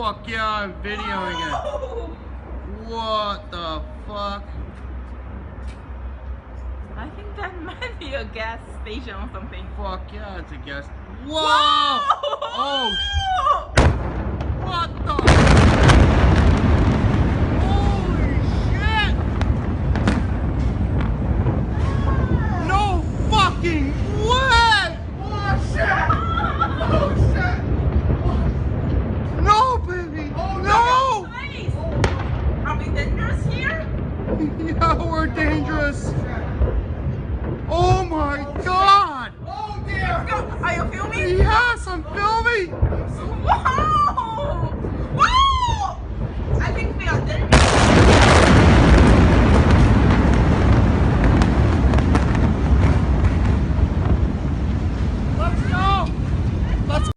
fuck yeah, I'm videoing it. What the fuck? I think that might be a gas station or something. Fuck yeah, it's a gas. Whoa! Whoa! Oh! What the? Holy shit! No fucking way! Oh shit! Oh shit! No, baby! No! Nice. Are we dangerous here? Yeah, we're dangerous. Oh my god! Are you filming? Yes, I'm filming!